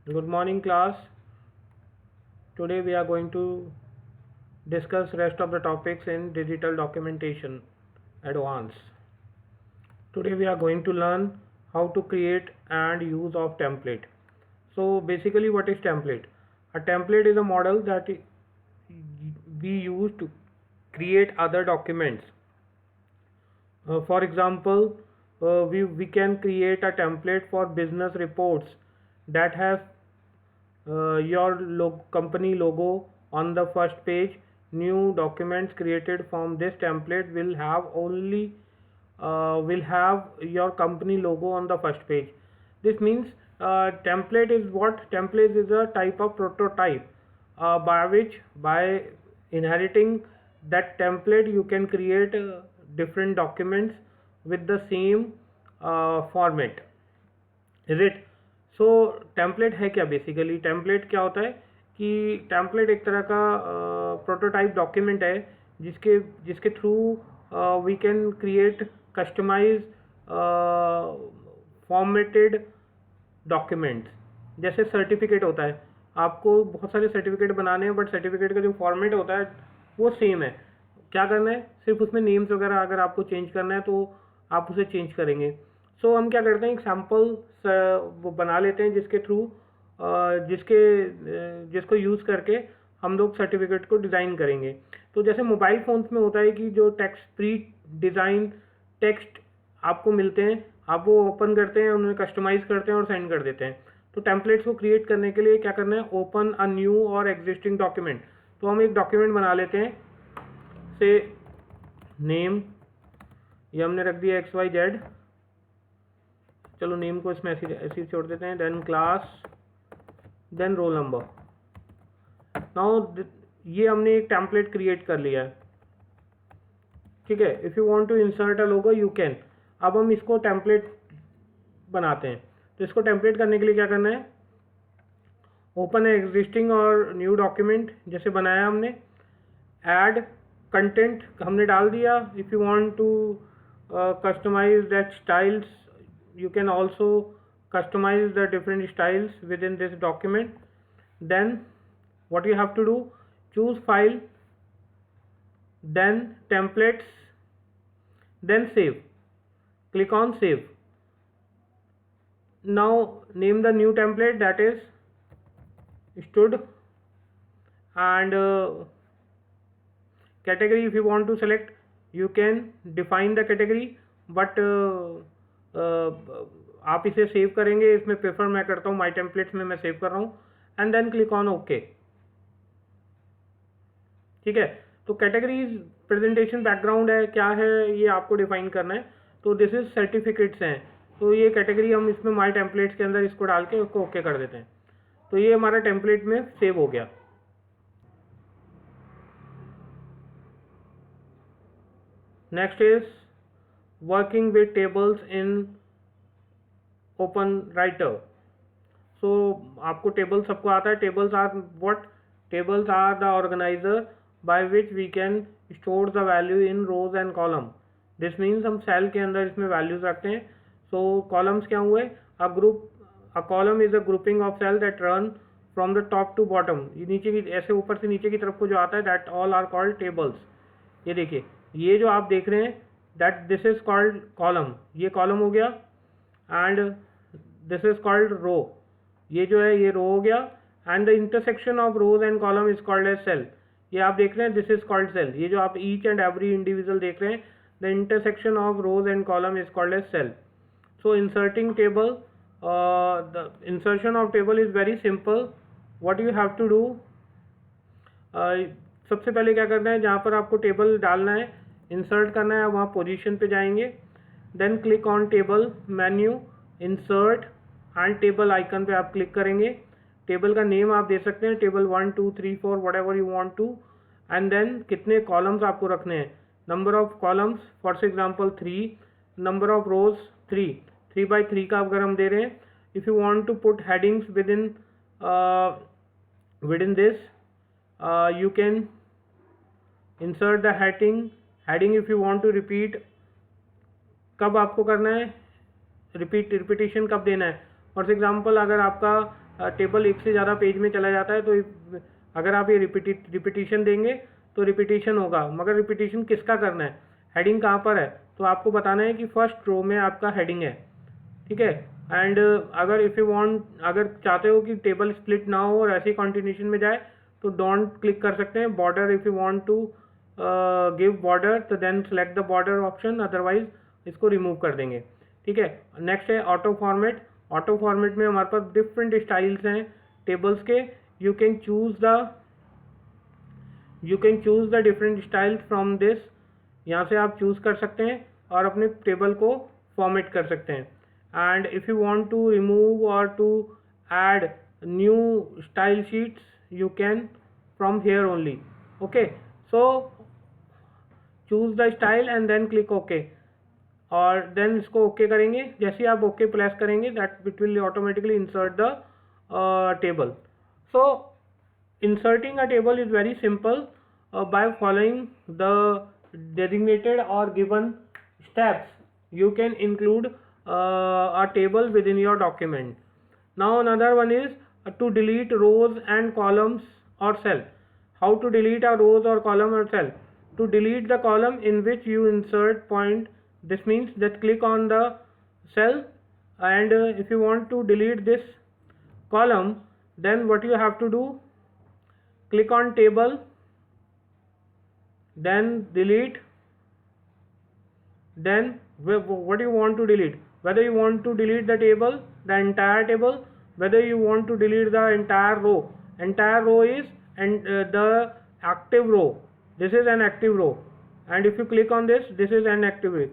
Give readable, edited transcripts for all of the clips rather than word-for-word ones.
Good morning, class. Today we are going to discuss rest of the topics in digital documentation advance. Today we are going to learn how to create and use of template. So basically, what is template? A template is a model that we use to create other documents. For example, we can create a template for business reports that has your company logo on the first page. New documents created from this template will have your company logo on the first page. This means template is a type of prototype by inheriting that template you can create different documents with the same format. Is it? So template है क्या? Basically template क्या होता है कि template एक तरह का prototype document है जिसके जिसके through we can create customise formatted documents. जैसे सर्टिफिकेट होता है, आपको बहुत सारे सर्टिफिकेट बनाने हैं बट सर्टिफिकेट का जो फॉर्मेट होता है वो सेम है. क्या करना है? सिर्फ उसमें नेम्स वगैरह अगर आपको चेंज करना है तो आप उसे चेंज करेंगे. सो हम क्या करते हैं, एक सैम्पल वो बना लेते हैं जिसके थ्रू जिसको यूज़ करके हम लोग सर्टिफिकेट को डिज़ाइन करेंगे. तो जैसे मोबाइल फ़ोन्स में होता है कि जो टेक्स्ट प्री डिज़ाइन टेक्स्ट आपको मिलते हैं, आप वो ओपन करते हैं, उन्हें कस्टमाइज़ करते हैं और सेंड कर देते हैं. तो टेम्पलेट्स को क्रिएट करने के लिए क्या करना है? ओपन अ न्यू और एग्जिस्टिंग डॉक्यूमेंट. तो हम एक डॉक्यूमेंट बना लेते हैं, से नेम ये हमने रख दिया XYZ. चलो नेम को इसमें ऐसे छोड़ देते हैं. Then class, then roll number. Now ये हमने एक टेम्पलेट क्रिएट कर लिया है. ठीक है. If you want to insert a logo you can. अब हम इसको टेम्पलेट बनाते हैं. तो इसको टेम्पलेट करने के लिए क्या करना है? ओपन है एग्जिस्टिंग और न्यू डॉक्यूमेंट जैसे बनाया हमने. ऐड कंटेंट हमने डाल दिया. If you want to customise that styles you can also customize the different styles within this document. Then what you have to do, choose file, then templates, then save. Click on save. Now name the new template, that is stood, and category if you want to select you can define the category, but आप इसे save करेंगे. इसमें prefer मैं करता हूँ माई templates में मैं save कर रहा हूँ. And then click on okay. ठीक है. तो कैटेगरीज प्रेजेंटेशन बैकग्राउंड है, क्या है ये आपको डिफाइन करना है. तो दिस इज सर्टिफिकेट्स हैं, तो ये कैटेगरी हम इसमें माई टेम्पलेट्स के अंदर इसको डाल के उसको ओके कर देते हैं. तो ये हमारा टेम्पलेट में सेव हो गया. Next is working with tables in open writer. So आपको टेबल सबको आता है. Tables are what? Tables are the organiser by which we can store the value in rows and column. This means हम cell के अंदर इसमें values रखते हैं. सो कॉलम्स क्या हुए? A column is a grouping of cell that run from the top to bottom. ये नीचे की ऐसे ऊपर से नीचे की तरफ को जो आता है that all are called tables. ये देखिए, ये जो आप देख रहे हैं that this is called column. ये कॉलम हो गया. And this is called row. ये जो है ये रो हो गया. And the intersection of rows and column is called as cell. ये आप देख रहे हैं दिस इज कॉल्ड सेल. ये जो आप ईच एंड एवरी इंडिविजुअल देख रहे हैं, the intersection of rows and column is called as cell. So inserting table, the insertion of table is very simple. What you have to do, सबसे पहले क्या करना है, जहाँ पर आपको टेबल डालना है, इंसर्ट करना है, वहाँ पोजीशन पे जाएंगे. Then click on table menu, insert and table icon पे आप क्लिक करेंगे. टेबल का नेम आप दे सकते हैं, table 1 2 3 4 whatever you want to. And then कितने कॉलम्स आपको रखने हैं, number of columns for example 3, number of rows 3 by 3 का अगर हम दे रहे हैं. If you want to put headings within this you can insert the heading if you want to repeat. कब आपको करना है रिपीटेशन कब देना है? फॉर एग्जांपल अगर आपका टेबल एक से ज़्यादा पेज में चला जाता है, तो अगर आप ये रिपीटिशन देंगे तो रिपीटिशन होगा, मगर रिपीटिशन किसका करना है, हेडिंग कहाँ पर है, तो आपको बताना है कि फर्स्ट रो में आपका हेडिंग है, ठीक है। एंड अगर इफ़ यू वांट, अगर चाहते हो कि टेबल स्प्लिट ना हो और ऐसी कंटिन्यूशन में जाए तो डोंट क्लिक कर सकते हैं। Border, if you want to give border तो then select the border option, otherwise इसको रिमूव कर देंगे, ठीक है। नेक्स्ट है ऑटो फॉर्मेट। ऑटो फॉर्मेट में हमारे पास डिफरेंट स्टाइल्स हैं टेबल्स के। You can choose the different styles from this. यहाँ से आप चूज कर सकते हैं और अपने टेबल को फॉर्मेट कर सकते हैं। And if you want to remove और to add new style sheets you can from here only, okay। so choose the style and then click ok, और then इसको ok करेंगे। जैसे आप ok प्रेस करेंगे that it will automatically insert the table। so inserting a table is very simple by following the designated or given steps. You can include a table within your document. Now another one is to delete rows and columns or cell. How to delete a rows or column or cell? To delete the column in which you insert point, this means that click on the cell, and if you want to delete this column, then what you have to do, click on table, then delete, then what you want to delete, whether you want to delete the table, the entire table, whether you want to delete the entire row. Entire row is the active row. This is an active row, and if you click on this, this is an active row.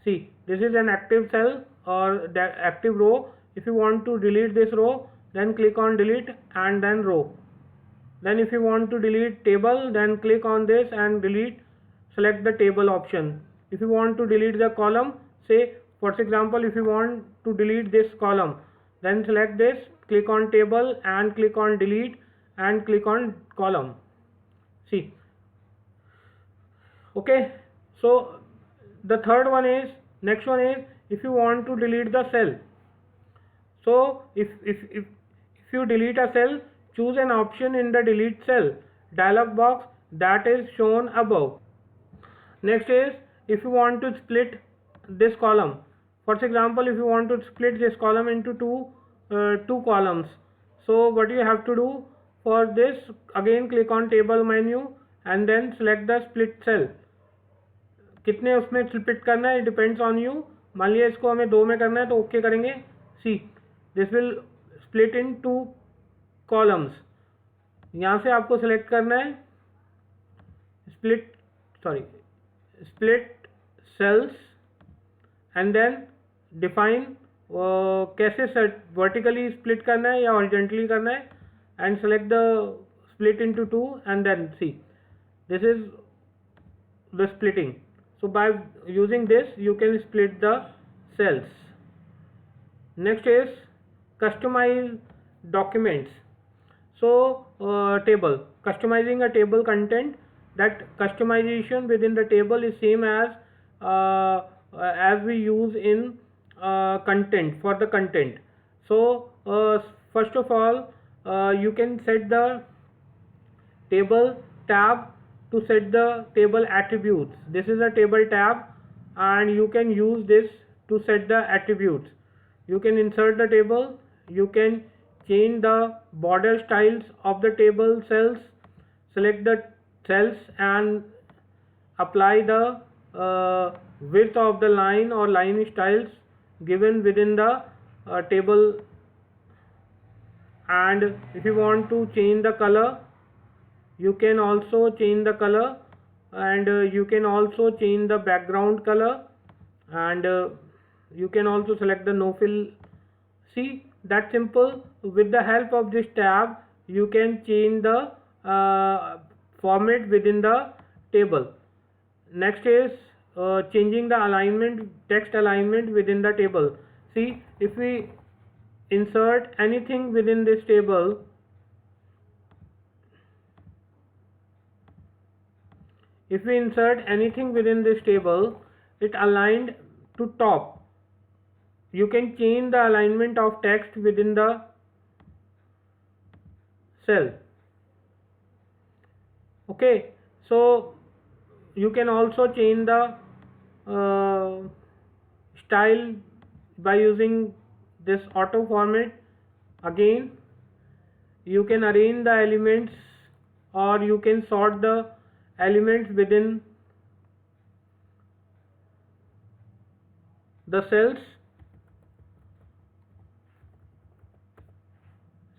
See, this is an active cell or the active row. If you want to delete this row, then click on delete and then row. Then if you want to delete table, then click on this and delete, select the table option. If you want to delete the column, say for example, if you want to delete this column, then select this, click on table and click on delete and click on column. See, okay. So the third one is, next one is, if you want to delete the cell. So if you delete a cell, choose an option in the delete cell dialog box that is shown above. Next is, if you want to split this column, for example, if you want to split this column into two columns, so what you have to do for this, again click on table menu and then select the split cell. कितने उसमें split करना है, depends on you. मान लिया इसको हमें 2 में करना है तो ओके करेंगे। See, this will split in 2 columns. यहाँ से आपको सेलेक्ट करना है split cells and then define कैसे वर्टिकली स्प्लिट करना है या हॉरिजॉन्टली करना है, and select the split into 2 and then see, this is the splitting. So by using this you can split the cells. Next is customize documents. So table, customizing a table content, that customization within the table is same as we use in content, for the content. So first of all you can set the table tab to set the table attributes. This is a table tab and you can use this to set the attributes. You can insert the table, you can change the border styles of the table cells, select the cells and apply the width of the line or line styles given within the table. And if you want to change the color, you can also change the color, and you can also change the background color, and you can also select the no fill. See, that simple. With the help of this tab you can change the format within the table. Next is changing the alignment, text alignment within the table. See, if we insert anything within this table, if we insert anything within this table, it aligned to top. You can change the alignment of text within the cell. Okay, so you can also change the style by using this auto format. Again, you can arrange the elements, or you can sort the elements within the cells.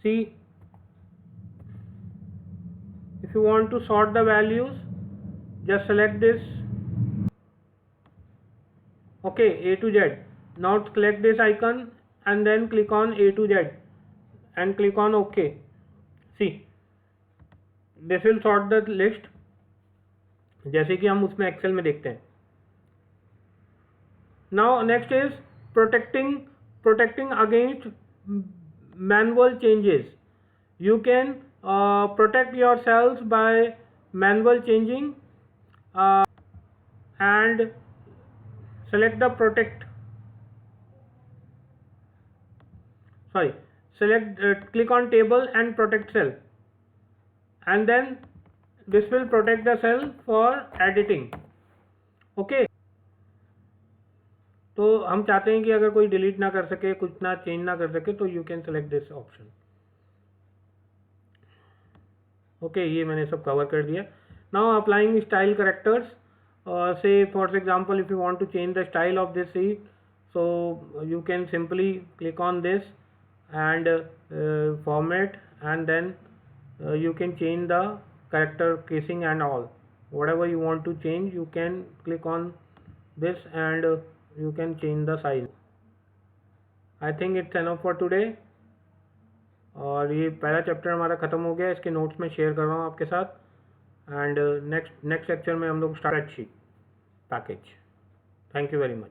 See, if you want to sort the values, just select this. Okay, A to Z. Now select this icon and then click on A to Z and click on OK. See, this will sort the list, जैसे कि हम उसमें Excel में देखते हैं. Now next is protecting against manual changes. You can protect yourselves by manual changing and select the click on table and protect cell, and then this will protect the cell for editing. Okay, तो हम चाहते हैं कि अगर कोई delete ना कर सके, कुछ ना चेंज ना कर सके, तो you can select this option. Okay, ये मैंने सब कवर कर दिया. Now applying style characters. say for example, if you want to change the style of this sheet, so you can simply click on this and format, and then you can change the character casing and all. Whatever you want to change, you can click on this and you can change the size. I think it's enough for today. और ये पहला chapter हमारा ख़त्म हो गया. इसके notes में share कर रहा हूँ आपके साथ. एंड नेक्स्ट लेक्चर में हम लोग start sheet package. Thank you very much.